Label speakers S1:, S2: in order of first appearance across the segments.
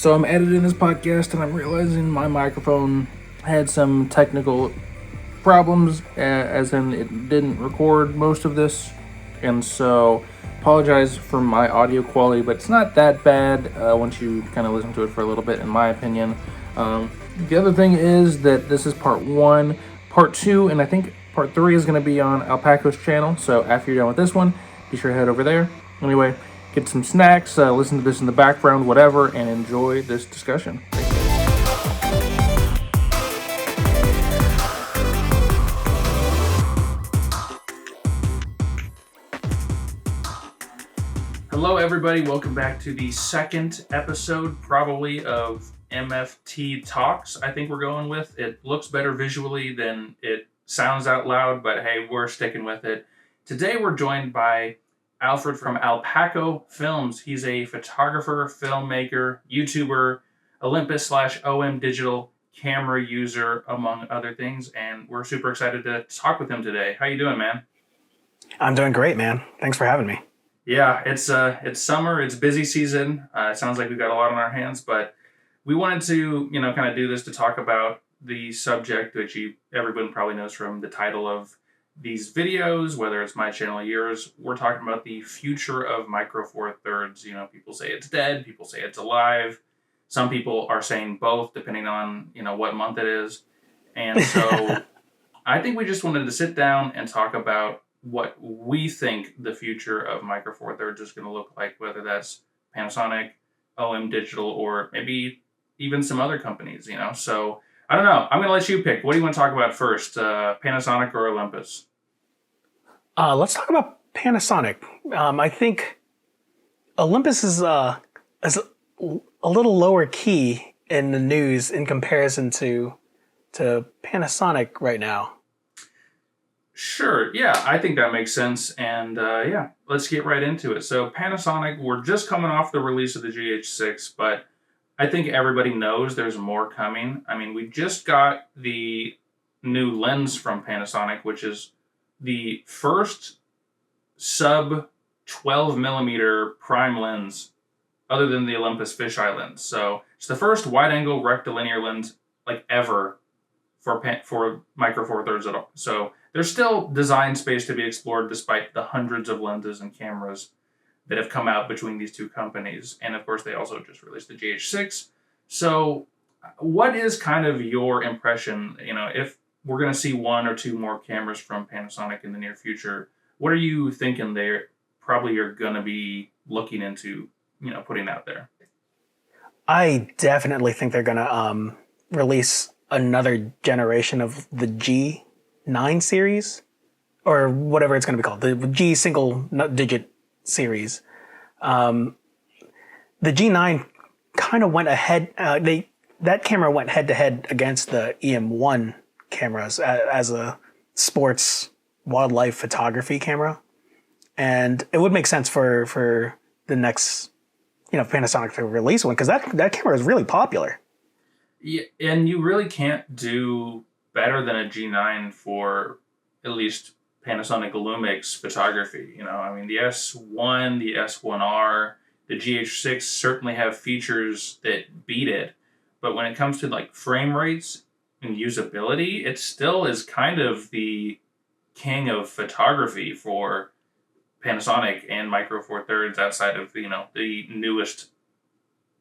S1: So I'm editing this podcast and I'm realizing my microphone had some technical problems, as in it didn't record most of this. And so apologize for my audio quality, but it's not that bad once you kind of listen to it for a little bit, in my opinion. The other thing is that this is part one. Part two, and I think part three is going to be on Alpaco's channel. So after you're done with this one, be sure to head over there. Anyway, get some snacks, listen to this in the background, whatever, and enjoy this discussion. Hello, everybody. Welcome back to the second episode, probably, of MFTalks. I think we're going with. It looks better visually than it sounds out loud, but hey, we're sticking with it. Today, we're joined by Alfred from Alpaco Films. He's a photographer, filmmaker, YouTuber, Olympus/OM digital camera user, among other things, and we're super excited to talk with him today. How you doing, man?
S2: I'm doing great, man. Thanks for having me.
S1: Yeah, it's summer, it's busy season. It sounds like we've got a lot on our hands, but we wanted to, kind of do this to talk about the subject, which everyone probably knows from the title of these videos, whether it's my channel or yours. We're talking about the future of Micro Four Thirds. People say it's dead, people say it's alive. Some people are saying both, depending on, what month it is. And so I think we just wanted to sit down and talk about what we think the future of Micro Four Thirds is going to look like, whether that's Panasonic, OM Digital, or maybe even some other companies, So I don't know. I'm going to let you pick. What do you want to talk about first, Panasonic or Olympus?
S2: Let's talk about Panasonic. I think Olympus is a little lower key in the news in comparison to Panasonic right now.
S1: Sure. Yeah, I think that makes sense. And let's get right into it. So Panasonic, we're just coming off the release of the GH6, but I think everybody knows there's more coming. I mean, we just got the new lens from Panasonic, which is the first sub 12 millimeter prime lens other than the Olympus fisheye lens. So it's the first wide angle rectilinear lens ever for Micro Four Thirds at all. So there's still design space to be explored despite the hundreds of lenses and cameras that have come out between these two companies. And of course, they also just released the GH6. So what is kind of your impression, if we're going to see one or two more cameras from Panasonic in the near future, what are you thinking they probably are going to be looking into, putting out there?
S2: I definitely think they're going to release another generation of the G9 series, or whatever it's going to be called, the G single digit series. The G9 kind of went ahead. That camera went head to head against the EM1 cameras as a sports wildlife photography camera, and it would make sense for the next Panasonic to release one, because that camera is really popular.
S1: Yeah, and you really can't do better than a G9 for at least Panasonic Lumix photography. The S1, the S1R, the GH6 certainly have features that beat it, but when it comes to frame rates and usability, it still is kind of the king of photography for Panasonic and Micro Four Thirds outside of the newest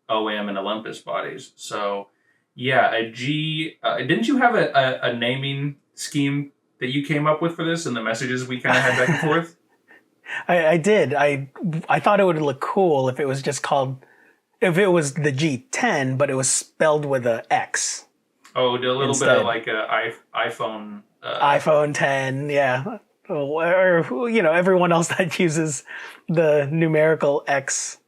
S1: OM and Olympus bodies. So yeah, didn't you have a naming scheme that you came up with for this and the messages we kind of had back and forth?
S2: I did. I thought it would look cool if it was just called, if it was the G10, but it was spelled with a X.
S1: Oh, a little
S2: instead.
S1: Bit of a iPhone.
S2: iPhone 10, yeah. Or, everyone else that uses the numerical X,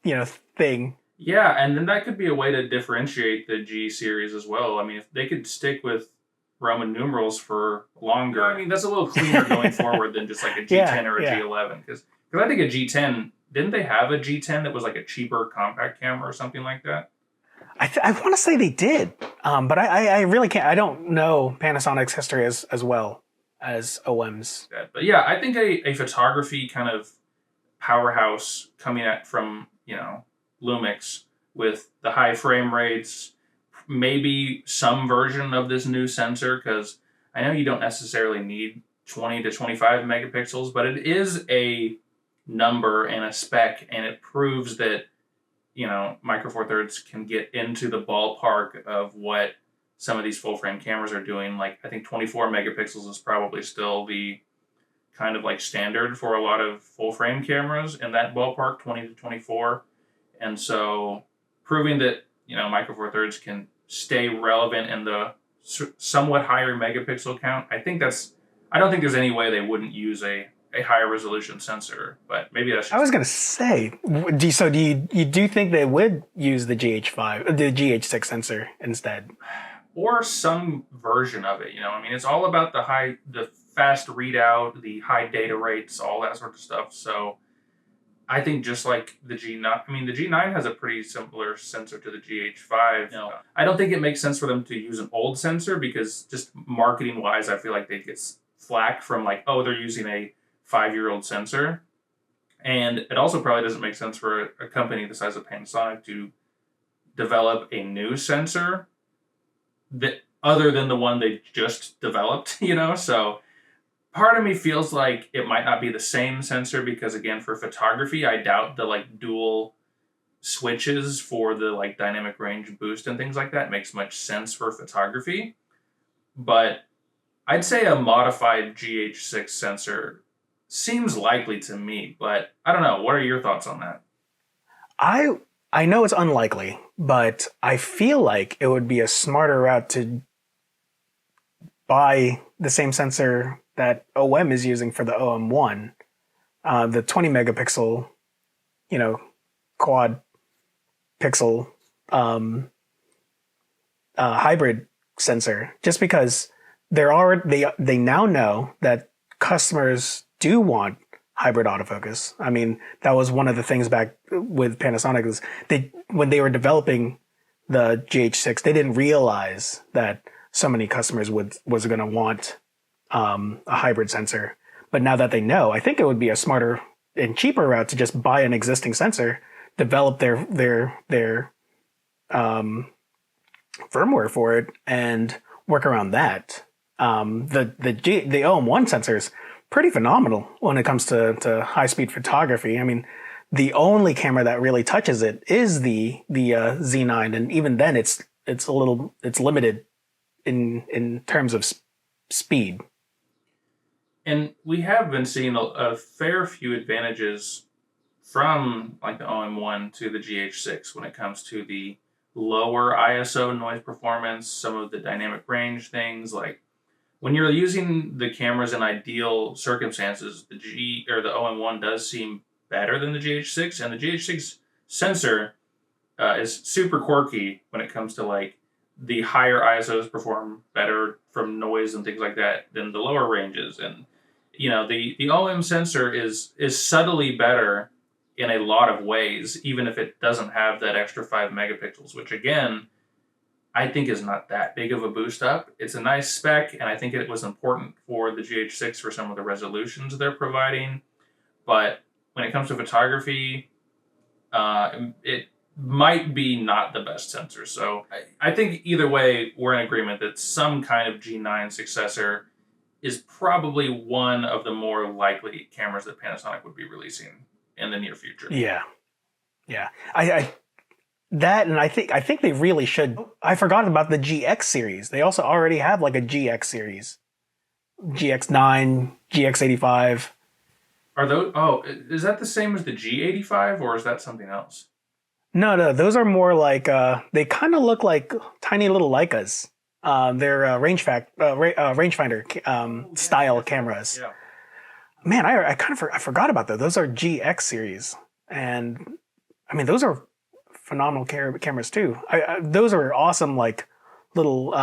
S2: thing.
S1: Yeah, and then that could be a way to differentiate the G series as well. I mean, if they could stick with Roman numerals for longer, that's a little cleaner going forward than just a G10 or a G11. Because I think a G10, didn't they have a G10 that was a cheaper compact camera or something like that?
S2: I want to say they did, but I really can't. I don't know Panasonic's history as well as OM's.
S1: But yeah, I think a photography kind of powerhouse coming from Lumix with the high frame rates, maybe some version of this new sensor, because I know you don't necessarily need 20 to 25 megapixels, but it is a number and a spec, and it proves that, Micro Four Thirds can get into the ballpark of what some of these full frame cameras are doing. Like, I think 24 megapixels is probably still the kind of like standard for a lot of full frame cameras in that ballpark, 20 to 24. And so proving that, Micro Four Thirds can stay relevant in the somewhat higher megapixel count, I don't think there's any way they wouldn't use a higher resolution sensor, but maybe that's just...
S2: I was going to say, do you think they would use the GH6 sensor instead?
S1: Or some version of it, it's all about the fast readout, the high data rates, all that sort of stuff. So I think just like the G9, the G9 has a pretty similar sensor to the GH5. I don't think it makes sense for them to use an old sensor, because just marketing wise, I feel like they'd get flack from like, oh, they're using a 5-year-old sensor. And it also probably doesn't make sense for a company the size of Panasonic to develop a new sensor that other than the one they just developed, so part of me feels like it might not be the same sensor, because again, for photography, I doubt the like dual switches for the like dynamic range boost and things like that makes much sense for photography. But I'd say a modified GH6 sensor seems likely to me, but I don't know. What are your thoughts on that?
S2: I know it's unlikely, but I feel like it would be a smarter route to buy the same sensor that OM is using for the OM1, the 20 megapixel, quad pixel hybrid sensor, just because they now know that customers do want hybrid autofocus. That was one of the things back with Panasonic is when they were developing the GH6, they didn't realize that so many customers was going to want a hybrid sensor. But now that they know, I think it would be a smarter and cheaper route to just buy an existing sensor, develop their firmware for it, and work around that. The OM1 sensor is pretty phenomenal when it comes to high speed photography. The only camera that really touches it is the Z9, and even then it's limited in terms of speed.
S1: And we have been seeing a fair few advantages from like the OM1 to the GH6 when it comes to the lower ISO noise performance, some of the dynamic range things. Like when you're using the cameras in ideal circumstances, the OM1 does seem better than the GH6, and the GH6 sensor is super quirky when it comes to like the higher ISOs perform better from noise and things like that than the lower ranges. And the OM sensor is subtly better in a lot of ways, even if it doesn't have that extra 5 megapixels, which again, I think is not that big of a boost up. It's a nice spec, and I think it was important for the GH6 for some of the resolutions they're providing. But when it comes to photography, it might be not the best sensor. So I think either way, we're in agreement that some kind of G9 successor is probably one of the more likely cameras that Panasonic would be releasing in the near future.
S2: Yeah. I think they really should. I forgot about the GX series. They also already have like a GX series. GX9, GX85.
S1: Are those? Oh, is that the same as the G85, or is that something else?
S2: No, those are more like they kind of look like tiny little Leicas. They're rangefinder style cameras.
S1: Yeah.
S2: Man, I forgot about those. Those are GX series, and those are phenomenal cameras too. Those are awesome, like little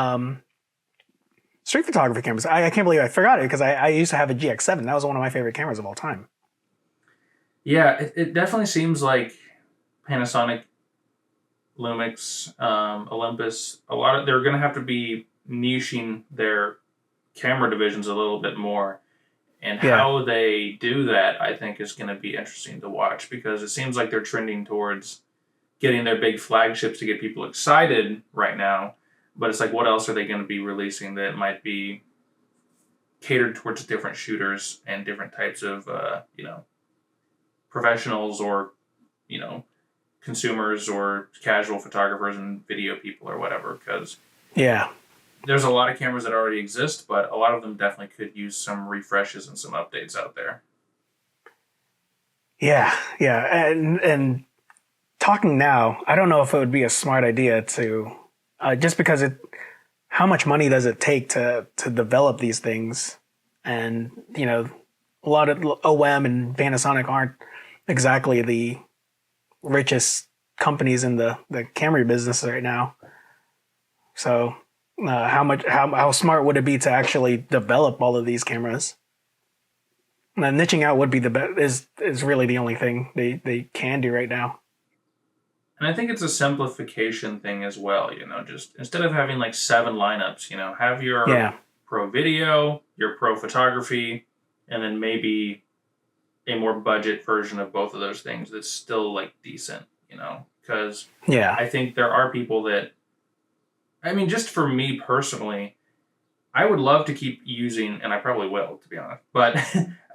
S2: street photography cameras. I can't believe I forgot it, because I used to have a GX7. That was one of my favorite cameras of all time.
S1: Yeah, it definitely seems like Panasonic, Lumix, Olympus, they're going to have to be niching their camera divisions a little bit more. And how they do that, I think, is going to be interesting to watch, because it seems like they're trending towards getting their big flagships to get people excited right now. But it's like, what else are they going to be releasing that might be catered towards different shooters and different types of, professionals or, consumers or casual photographers and video people or whatever. Because
S2: Yeah.
S1: there's a lot of cameras that already exist, but a lot of them definitely could use some refreshes and some updates out there.
S2: Yeah. Yeah. And talking now, I don't know if it would be a smart idea to, just because how much money does it take to develop these things? And, a lot of OM and Panasonic aren't exactly the richest companies in the camera business right now. So, how smart would it be to actually develop all of these cameras? Now, niching out would be the best, is really the only thing they can do right now.
S1: And I think it's a simplification thing as well, just instead of having like 7 lineups, have your pro video, your pro photography, and then maybe a more budget version of both of those things that's still like decent, because I think there are people that, just for me personally, I would love to keep using, and I probably will, to be honest, but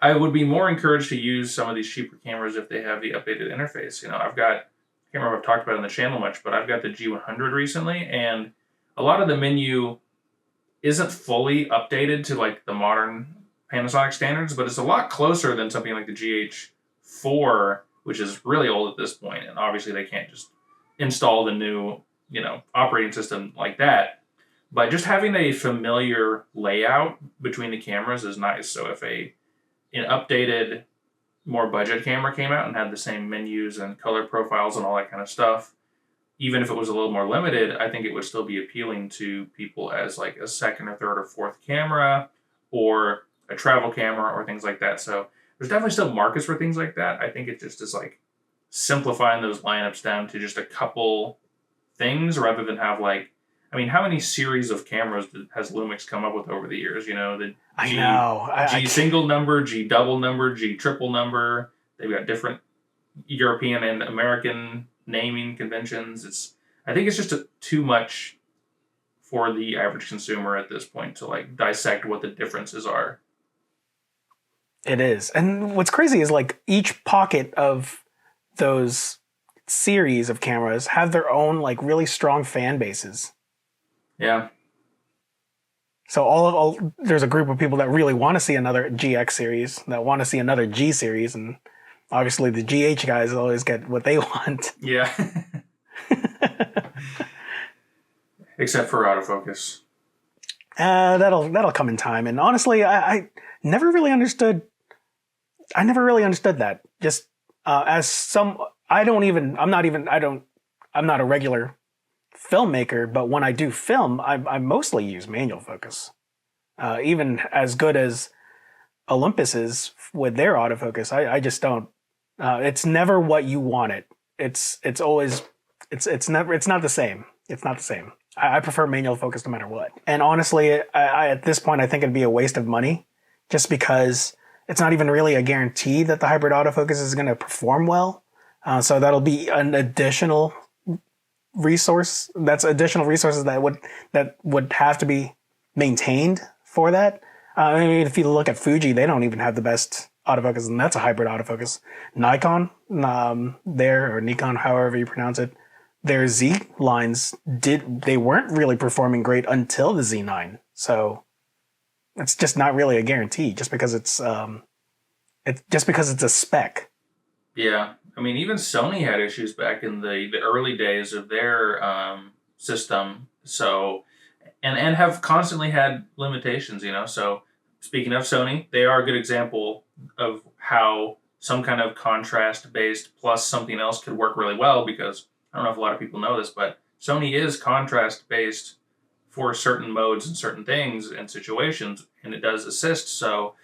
S1: I would be more encouraged to use some of these cheaper cameras if they have the updated interface. I've got, I can't remember if I've talked about it on the channel much, but I've got the G100 recently, and a lot of the menu isn't fully updated to like the modern Panasonic standards, but it's a lot closer than something like the GH4, which is really old at this point, and obviously they can't just install the new, operating system like that. But just having a familiar layout between the cameras is nice. So if an updated, more budget camera came out and had the same menus and color profiles and all that kind of stuff, even if it was a little more limited, I think it would still be appealing to people as like a second or third or fourth camera or a travel camera or things like that. So there's definitely still markets for things like that. I think it just is like simplifying those lineups down to just a couple things rather than have like, how many series of cameras has Lumix come up with over the years? The G single number, G double number, G triple number. They've got different European and American naming conventions. I think it's just too much for the average consumer at this point to like dissect what the differences are.
S2: It is. And what's crazy is like each pocket of those series of cameras have their own like really strong fan bases.
S1: Yeah.
S2: So there's a group of people that really want to see another GX series, that want to see another G series, and obviously the GH guys always get what they want.
S1: Yeah. Except for autofocus.
S2: That'll come in time. And honestly, I never really understood. I never really understood that. Just I'm not a regular filmmaker, but when I do film, I mostly use manual focus. Even as good as Olympus is with their autofocus, I just don't. It's never what you want it. It's not the same. It's not the same. I prefer manual focus no matter what. And honestly, I at this point, I think it'd be a waste of money just because it's not even really a guarantee that the hybrid autofocus is going to perform well. So that'll be an additional resource. That's additional resources that would have to be maintained for that. If you look at Fuji, they don't even have the best autofocus, and that's a hybrid autofocus. Nikon, or Nikon, however you pronounce it, their Z lines they weren't really performing great until the Z9. So it's just not really a guarantee just because it's a spec.
S1: Yeah. Even Sony had issues back in the early days of their system. So, and have constantly had limitations, So speaking of Sony, they are a good example of how some kind of contrast-based plus something else could work really well, because I don't know if a lot of people know this, but Sony is contrast-based for certain modes and certain things and situations, and it does assist. So,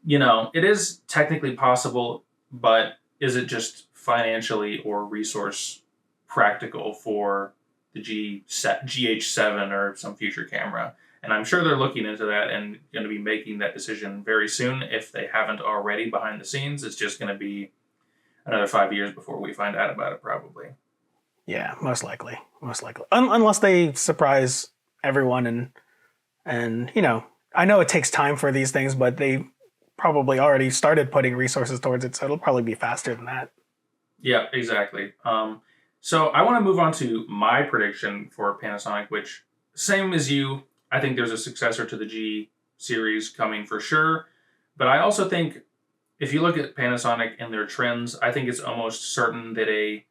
S1: it is technically possible, but is it just financially or resource practical for the GH7 or some future camera? And I'm sure they're looking into that and going to be making that decision very soon if they haven't already behind the scenes. It's just going to be another 5 years before we find out about it, probably.
S2: Yeah, most likely. Most likely. Unless they surprise everyone and I know it takes time for these things, but they probably already started putting resources towards it, so it'll probably be faster than that.
S1: Yeah, exactly. So I want to move on to my prediction for Panasonic, which same as you. I think there's a successor to the G series coming for sure, but I also think if you look at Panasonic and their trends, I think it's almost certain that a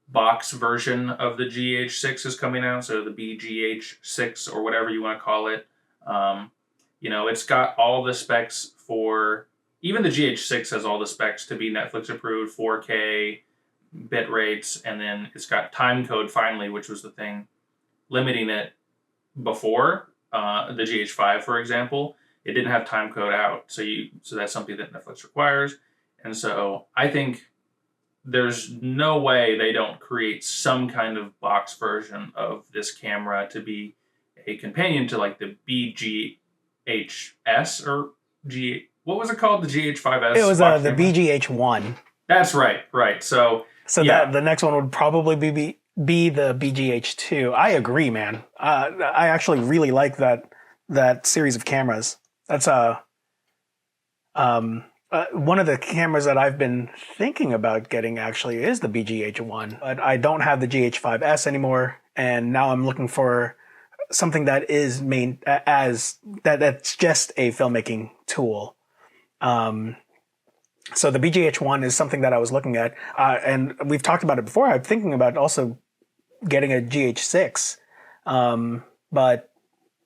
S1: box version of the GH6 is coming out, so the BGH6 or whatever you want to call it. Um, it's got all the specs for, even the GH6 has all the specs to be Netflix approved, 4K, bit rates, and then it's got time code finally, which was the thing limiting it before. The GH5, for example, it didn't have time code out, so that's something that Netflix requires, and so I think there's no way they don't create some kind of box version of this camera to be a companion to like the BGHS or G. What was it called? The GH5S.
S2: It was the BGH1.
S1: That's right. Right. So yeah.
S2: That the next one would probably be the BGH2. I agree, man. I actually really like that series of cameras. That's one of the cameras that I've been thinking about getting actually is the BGH1, but I don't have the GH5S anymore, and now I'm looking for something that is that's just a filmmaking tool. So the BGH1 is something that I was looking at, and we've talked about it before. I'm thinking about also getting a GH6, but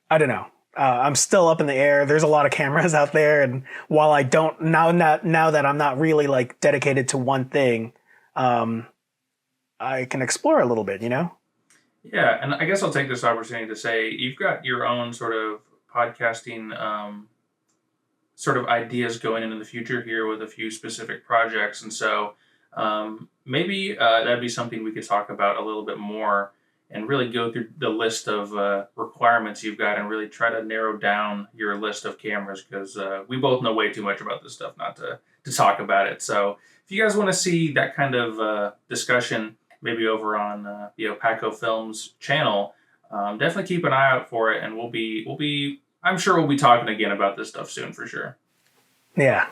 S2: I don't know. I'm still up in the air. There's a lot of cameras out there, and while I don't now that I'm not really like dedicated to one thing, I can explore a little bit,
S1: Yeah, and I guess I'll take this opportunity to say you've got your own sort of podcasting sort of ideas going into the future here with a few specific projects, and so maybe that'd be something we could talk about a little bit more and really go through the list of requirements you've got and really try to narrow down your list of cameras, because we both know way too much about this stuff not to talk about it. So if you guys want to see that kind of discussion, maybe over on the Alpaco Films channel, definitely keep an eye out for it, and I'm sure we'll be talking again about this stuff soon for sure.
S2: Yeah.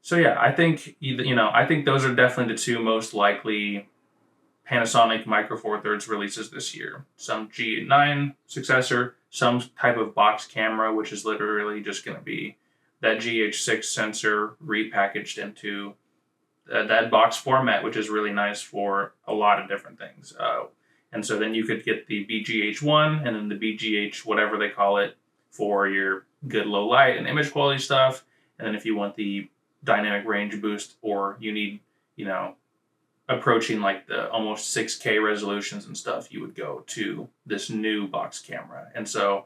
S1: So yeah, I think I think those are definitely the two most likely Panasonic Micro Four Thirds releases this year. Some G9 Successor, some type of box camera, which is literally just going to be that GH6 sensor repackaged into that box format, which is really nice for a lot of different things. And so then you could get the BGH1 and then the BGH, whatever they call it, for your good low light and image quality stuff. And then if you want the dynamic range boost, or you need, approaching like the almost 6K resolutions and stuff, you would go to this new box camera. And so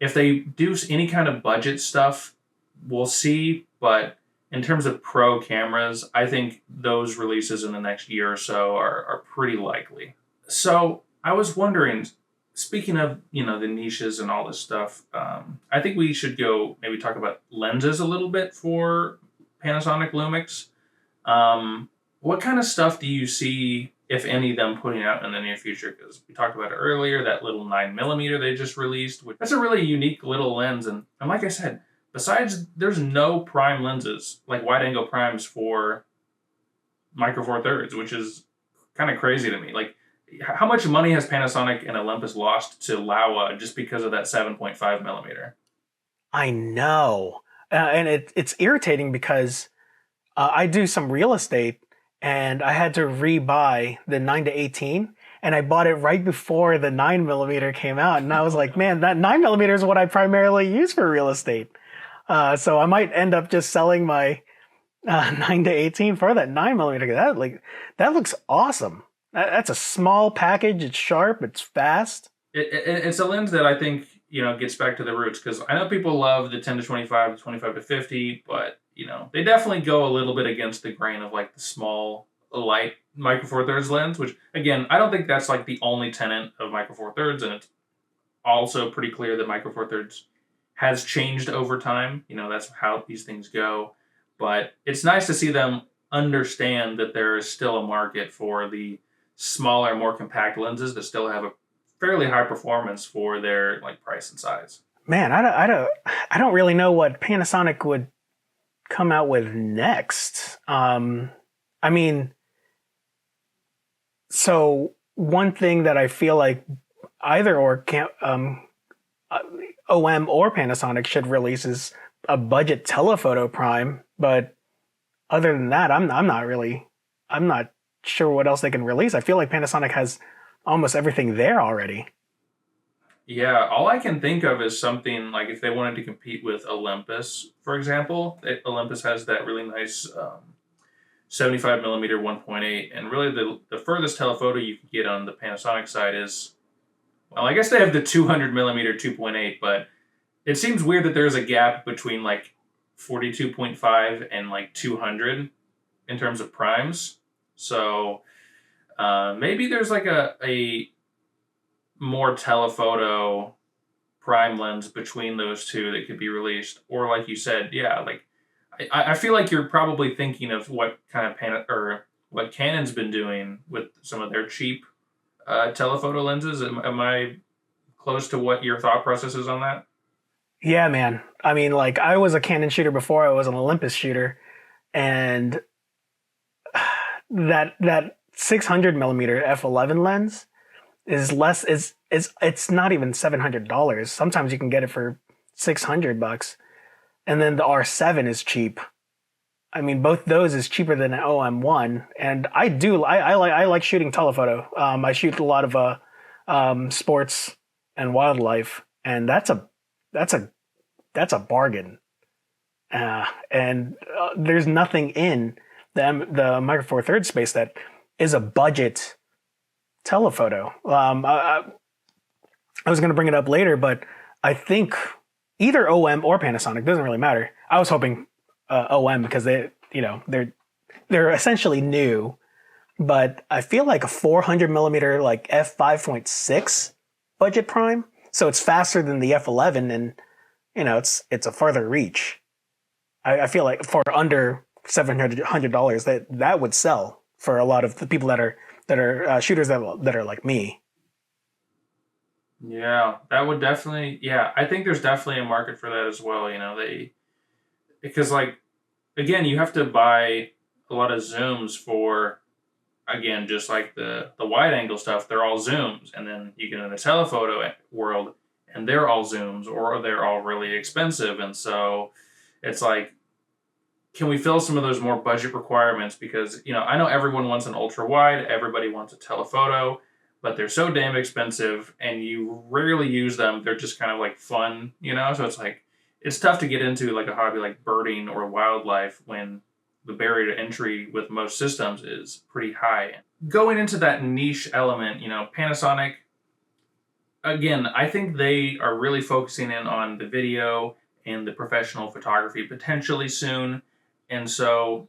S1: if they do any kind of budget stuff, we'll see. But in terms of pro cameras, I think those releases in the next year or so are pretty likely. So I was wondering, speaking of, the niches and all this stuff, I think we should go maybe talk about lenses a little bit for Panasonic Lumix. What kind of stuff do you see, if any, them putting out in the near future? Because we talked about it earlier, that little 9mm they just released. That's a really unique little lens. And like I said, besides, there's no prime lenses, like wide-angle primes for Micro Four Thirds, which is kind of crazy to me. Like, how much money has Panasonic and Olympus lost to Laowa just because of that 7.5mm?
S2: I know. And it's irritating because I do some real estate, and I had to rebuy the 9-18, and I bought it right before the 9mm came out. And I was like, man, that 9mm is what I primarily use for real estate. So I might end up just selling my 9-18 for that 9mm. That looks awesome. That's a small package. It's sharp. It's fast.
S1: It's a lens that I think, gets back to the roots, because I know people love the 10-25, the 25-50, but they definitely go a little bit against the grain of like the small light Micro Four Thirds lens, which again, I don't think that's like the only tenet of Micro Four Thirds, and it's also pretty clear that Micro Four Thirds has changed over time. That's how these things go, but it's nice to see them understand that there is still a market for the smaller, more compact lenses that still have a fairly high performance for their like price and size.
S2: Man, I don't really know what Panasonic would come out with next. I mean, so one thing that I feel like either or can't OM or Panasonic should release is a budget telephoto prime, but other than that, I'm not sure what else they can release. I feel like Panasonic has almost everything there already.
S1: Yeah, all I can think of is something like if they wanted to compete with Olympus, for example. Olympus has that really nice 75 millimeter 1.8, and really the furthest telephoto you can get on the Panasonic side is, well, I guess they have the 200 millimeter 2.8, but it seems weird that there's a gap between like 42.5 and like 200 in terms of primes. So maybe there's like a more telephoto prime lens between those two that could be released. Or like you said, yeah, like I feel like you're probably thinking of what kind of what Canon's been doing with some of their cheap telephoto lenses. Am I close to what your thought process is on that?
S2: Yeah, man. I mean, like I was a Canon shooter before I was an Olympus shooter, and that 600 millimeter f11 lens is less. It's not even $700. Sometimes you can get it for $600, and then the R7 is cheap. I mean, both those is cheaper than an OM1, and I like shooting telephoto. I shoot a lot of sports and wildlife, and that's a bargain. And there's nothing in the Micro Four Thirds space that is a budget telephoto. I was going to bring it up later, but I think either OM or Panasonic, doesn't really matter. I was hoping OM because they're essentially new, but I feel like a 400 millimeter like f5.6 budget prime, so it's faster than the f11, and it's a farther reach. I feel like for under $700 that would sell for a lot of the people that are shooters that are like me.
S1: Yeah, that would definitely. Yeah, I think there's definitely a market for that as well. Because like, again, you have to buy a lot of zooms for, again, just like the wide angle stuff. They're all zooms, and then you get in the telephoto world, and they're all zooms, or they're all really expensive, and so it's like, can we fill some of those more budget requirements? Because I know everyone wants an ultra wide, everybody wants a telephoto, but they're so damn expensive and you rarely use them. They're just kind of like fun, So it's like, it's tough to get into like a hobby like birding or wildlife when the barrier to entry with most systems is pretty high. Going into that niche element, Panasonic, again, I think they are really focusing in on the video and the professional photography potentially soon. And so,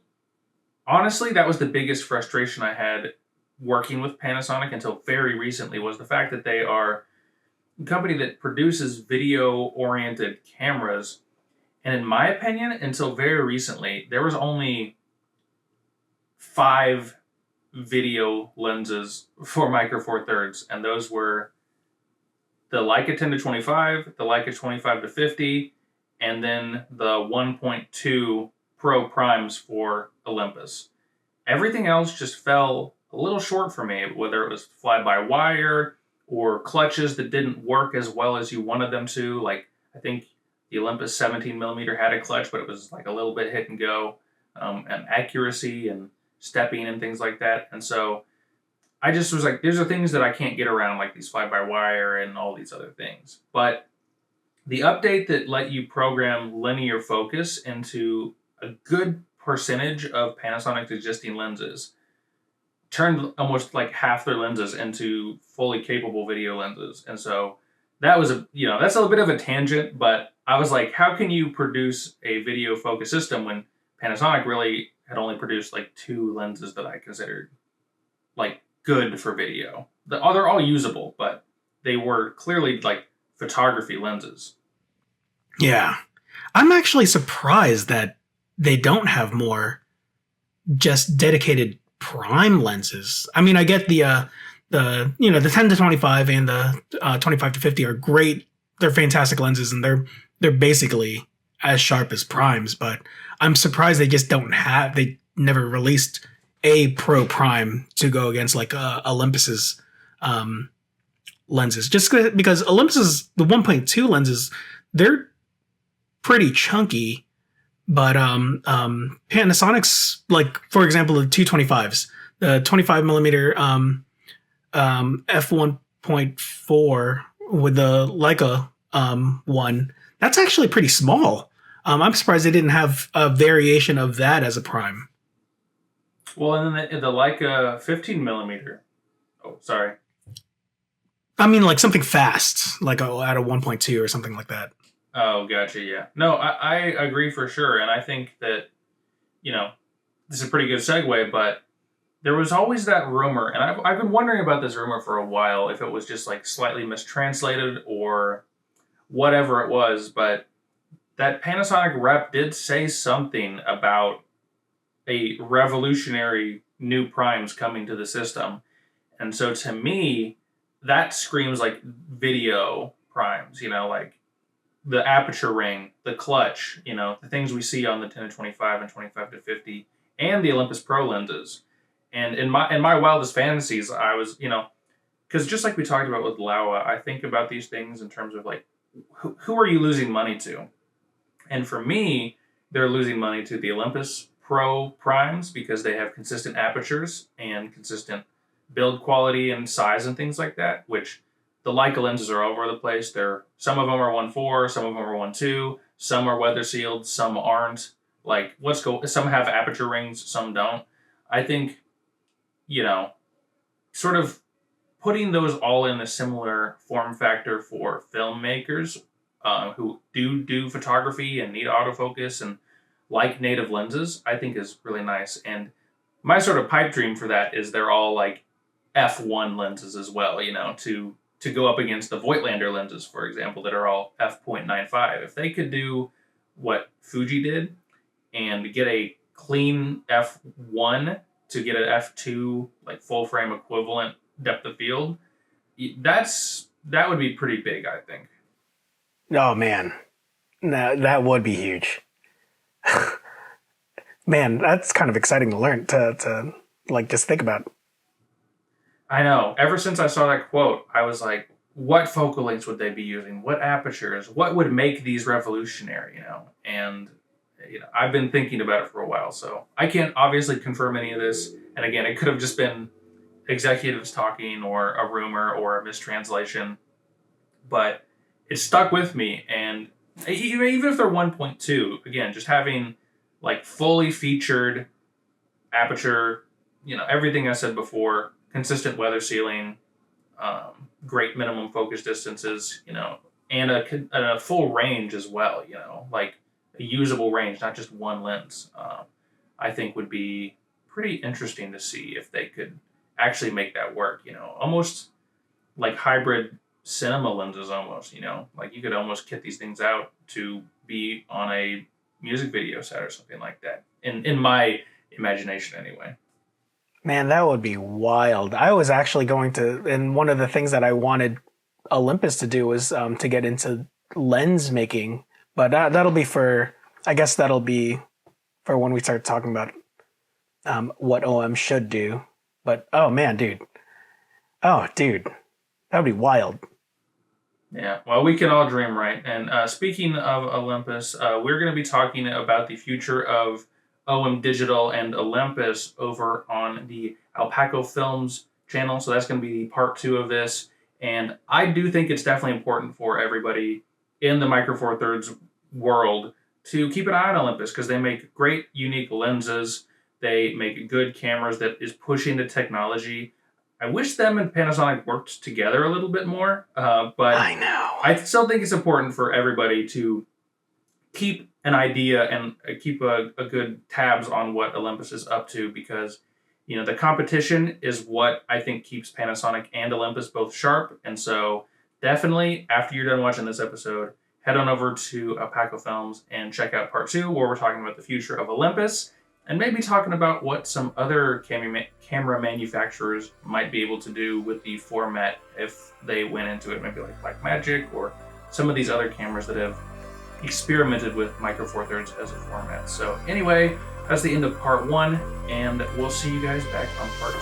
S1: honestly, that was the biggest frustration I had working with Panasonic until very recently, was the fact that they are a company that produces video-oriented cameras. And in my opinion, until very recently, there was only 5 video lenses for Micro Four Thirds, and those were the Leica 10-25, the Leica 25-50, and then the 1.2 Pro primes for Olympus. Everything else just fell a little short for me, whether it was fly-by-wire or clutches that didn't work as well as you wanted them to. Like, I think the Olympus 17mm had a clutch, but it was like a little bit hit and go, and accuracy and stepping and things like that. And so I just was like, these are things that I can't get around, like these fly-by-wire and all these other things. But the update that let you program linear focus into a good percentage of Panasonic's existing lenses turned almost like half their lenses into fully capable video lenses. And so that was that's a little bit of a tangent, but I was like, how can you produce a video focus system when Panasonic really had only produced like 2 lenses that I considered like good for video? They're all usable, but they were clearly like photography lenses.
S2: Yeah. I'm actually surprised that they don't have more just dedicated prime lenses. I mean, I get the 10 to 25 and the 25 to 50 are great. They're fantastic lenses, and they're basically as sharp as primes. But I'm surprised they never released a pro prime to go against like Olympus's lenses. Just because Olympus's the 1.2 lenses, they're pretty chunky. But Panasonic's, like, for example, the 225s, the 25 millimeter f1.4 with the Leica one, that's actually pretty small. I'm surprised they didn't have a variation of that as a prime.
S1: Well, and then the Leica 15 millimeter. Oh, sorry.
S2: I mean, like something fast, like at a 1.2 or something like that.
S1: Oh, gotcha. Yeah. No, I agree for sure. And I think that, this is a pretty good segue, but there was always that rumor, and I've been wondering about this rumor for a while, if it was just like slightly mistranslated or whatever it was, but that Panasonic rep did say something about a revolutionary new primes coming to the system. And so to me, that screams like video primes, like the aperture ring, the clutch, the things we see on the 10 to 25 and 25 to 50, and the Olympus Pro lenses. And in my wildest fantasies, I was, because just like we talked about with Laowa, I think about these things in terms of like, who are you losing money to? And for me, they're losing money to the Olympus Pro primes because they have consistent apertures and consistent build quality and size and things like that, which the Leica lenses are all over the place. Some of them are 1.4, some of them are 1.2, some are weather sealed, some aren't. Like, some have aperture rings, some don't. I think, sort of putting those all in a similar form factor for filmmakers who do photography and need autofocus and like native lenses, I think is really nice. And my sort of pipe dream for that is they're all like f1 lenses as well, to go up against the Voigtlander lenses, for example, that are all f.95. If they could do what Fuji did and get a clean f1 to get an f2 like full frame equivalent depth of field, that would be pretty big, I think.
S2: Oh man, no, that would be huge. Man, that's kind of exciting to learn to like just think about.
S1: I know. Ever since I saw that quote, I was like, what focal lengths would they be using? What apertures? What would make these revolutionary, And, I've been thinking about it for a while, so I can't obviously confirm any of this. And again, it could have just been executives talking or a rumor or a mistranslation, but it stuck with me. And even if they're 1.2, again, just having like fully featured aperture, everything I said before, consistent weather sealing, great minimum focus distances, and a full range as well, like a usable range, not just one lens, I think would be pretty interesting to see if they could actually make that work, almost like hybrid cinema lenses almost, like you could almost kit these things out to be on a music video set or something like that, in my imagination anyway.
S2: Man, that would be wild. I was actually going to, and one of the things that I wanted Olympus to do was to get into lens making, but that'll be I guess that'll be for when we start talking about what OM should do. But oh man, dude, that would be wild.
S1: Yeah, well, we can all dream, right? And speaking of Olympus, we're going to be talking about the future of OM Digital and Olympus over on the Alpaco Films channel. So that's going to be part 2 of this. And I do think it's definitely important for everybody in the Micro Four Thirds world to keep an eye on Olympus because they make great, unique lenses. They make good cameras that is pushing the technology. I wish them and Panasonic worked together a little bit more. But
S2: I know.
S1: I still think it's important for everybody to keep an idea and keep a good tabs on what Olympus is up to because, the competition is what I think keeps Panasonic and Olympus both sharp. And so definitely after you're done watching this episode, head on over to Alpaco Films and check out part 2 where we're talking about the future of Olympus and maybe talking about what some other camera manufacturers might be able to do with the format if they went into it, maybe like Blackmagic or some of these other cameras that have experimented with Micro Four Thirds as a format. So anyway, that's the end of part 1, and we'll see you guys back on part 2.